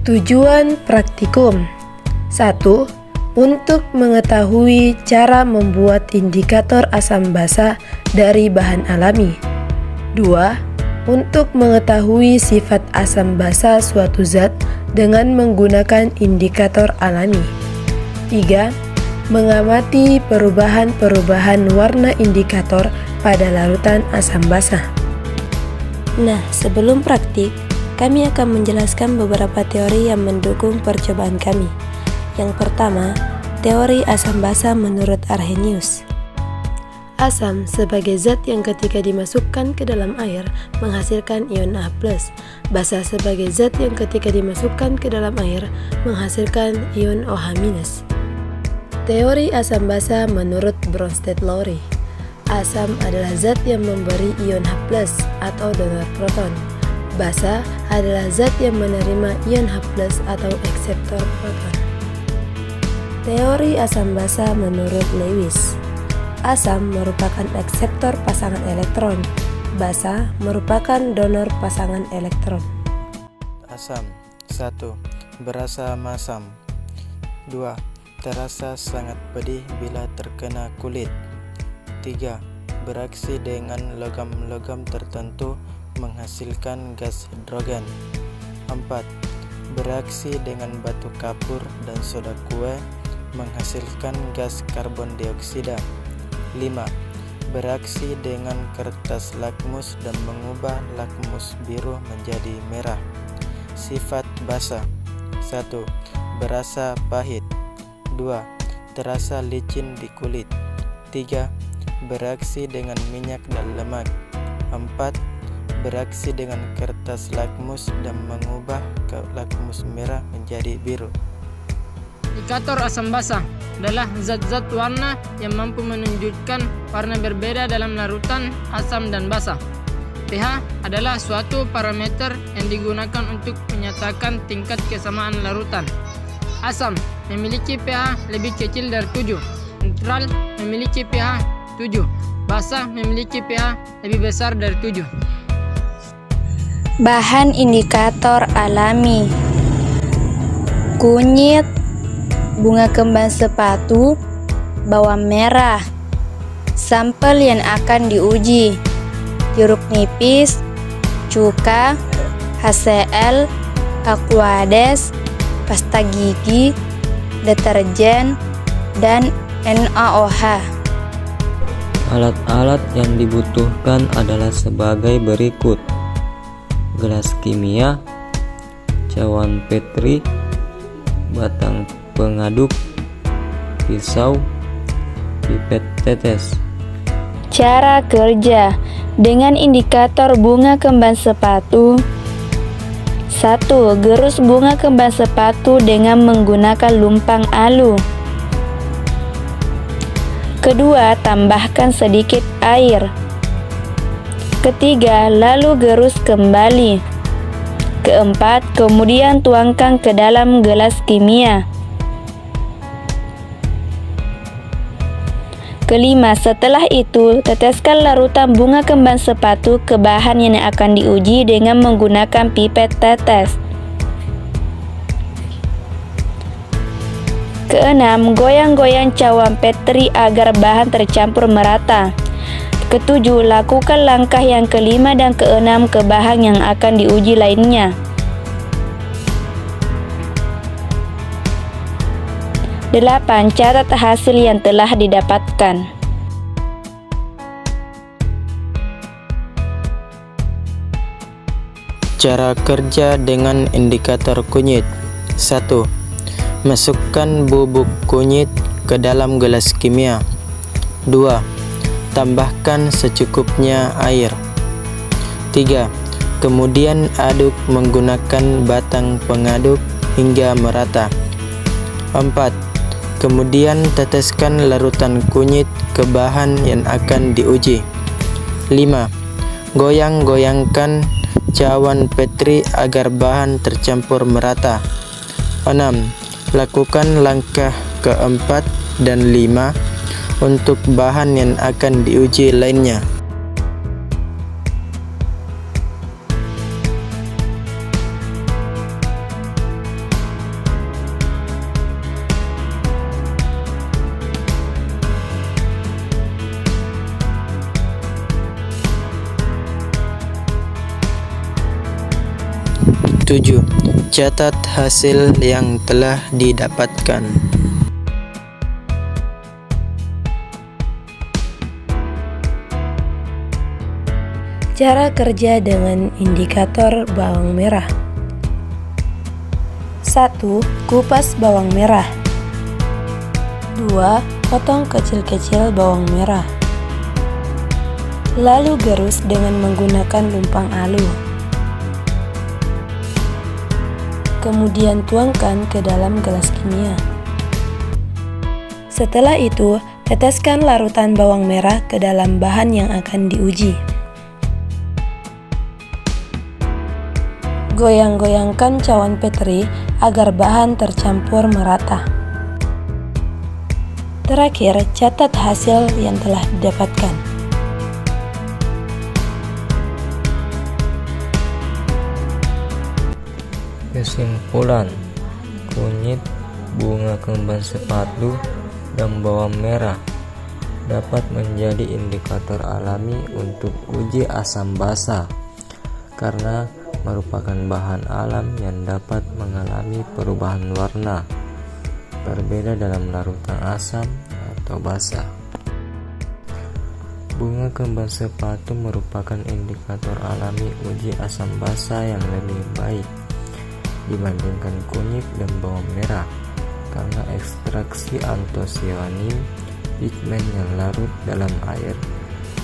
Tujuan praktikum 1. Untuk mengetahui cara membuat indikator asam basa dari bahan alami. 2. Untuk mengetahui sifat asam basa suatu zat dengan menggunakan indikator alami. 3. Mengamati perubahan-perubahan warna indikator pada larutan asam basa. Nah, sebelum praktik, kami akan menjelaskan beberapa teori yang mendukung percobaan kami. Yang pertama, teori asam basa menurut Arrhenius. Asam sebagai zat yang ketika dimasukkan ke dalam air menghasilkan ion A+. Basa sebagai zat yang ketika dimasukkan ke dalam air menghasilkan ion OH-. Teori asam basa menurut Bronsted-Lowry. Asam adalah zat yang memberi ion H+ atau donor proton. Basa adalah zat yang menerima ion H+ atau akseptor proton. Teori asam basa menurut Lewis. Asam merupakan akseptor pasangan elektron. Basa merupakan donor pasangan elektron. Asam 1. Berasa masam. 2. Terasa sangat pedih bila terkena kulit. 3. Bereaksi dengan logam-logam tertentu menghasilkan gas hidrogen. 4. Bereaksi dengan batu kapur dan soda kue menghasilkan gas karbon dioksida. 5. Bereaksi dengan kertas lakmus dan mengubah lakmus biru menjadi merah. Sifat basa 1. Berasa pahit. 2. Terasa licin di kulit. 3. Bereaksi dengan minyak dan lemak. 4. Bereaksi dengan kertas lakmus dan mengubah lakmus merah menjadi biru. Indikator asam basa adalah zat-zat warna yang mampu menunjukkan warna berbeda dalam larutan asam dan basa. pH adalah suatu parameter yang digunakan untuk menyatakan tingkat kesamaan larutan. Asam memiliki pH lebih kecil dari 7, netral memiliki pH 7, basa memiliki pH lebih besar dari 7. Bahan indikator alami: kunyit, bunga kembang sepatu, bawang merah. Sampel yang akan diuji: jeruk nipis, cuka, HCl, Aquades, pasta gigi, deterjen, dan NaOH. Alat-alat yang dibutuhkan adalah sebagai berikut: gelas kimia, cawan Petri, batang pengaduk, pisau, pipet tetes. Cara kerja dengan indikator bunga kembang sepatu. 1. Gerus bunga kembang sepatu dengan menggunakan lumpang alu. Kedua, tambahkan sedikit air. Ketiga, lalu gerus kembali. Keempat, kemudian tuangkan ke dalam gelas kimia. Kelima, setelah itu teteskan larutan bunga kembang sepatu ke bahan yang akan diuji dengan menggunakan pipet tetes. Keenam, goyang-goyang cawan Petri agar bahan tercampur merata. Ketujuh, lakukan langkah yang kelima dan keenam ke bahan yang akan diuji lainnya. 8. Catat hasil yang telah didapatkan. Cara kerja dengan indikator kunyit. 1. Masukkan bubuk kunyit ke dalam gelas kimia. 2. Tambahkan secukupnya air. 3. Kemudian aduk menggunakan batang pengaduk hingga merata. 4. Kemudian teteskan larutan kunyit ke bahan yang akan diuji. 5. Goyang-goyangkan cawan Petri agar bahan tercampur merata. 6. Lakukan langkah keempat dan 5 untuk bahan yang akan diuji lainnya. 7. Catat hasil yang telah didapatkan. Cara kerja dengan indikator bawang merah. 1. Kupas bawang merah. 2. Potong kecil-kecil bawang merah. Lalu gerus dengan menggunakan lumpang alu. Kemudian tuangkan ke dalam gelas kimia. Setelah itu, teteskan larutan bawang merah ke dalam bahan yang akan diuji. Goyang-goyangkan cawan petri agar bahan tercampur merata. Terakhir, catat hasil yang telah didapatkan. Kesimpulan, kunyit, bunga kembang sepatu, dan bawang merah dapat menjadi indikator alami untuk uji asam basa karena merupakan bahan alam yang dapat mengalami perubahan warna berbeda dalam larutan asam atau basa. Bunga kembang sepatu merupakan indikator alami uji asam basa yang lebih baik dibandingkan kunyit dan bawang merah karena ekstraksi antosianin pigmen yang larut dalam air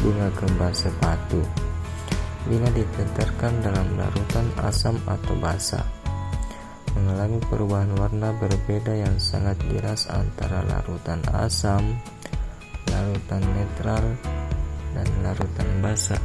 bunga kembang sepatu bila diteterkan dalam larutan asam atau basa mengalami perubahan warna berbeda yang sangat jelas antara larutan asam, larutan netral, dan larutan basa.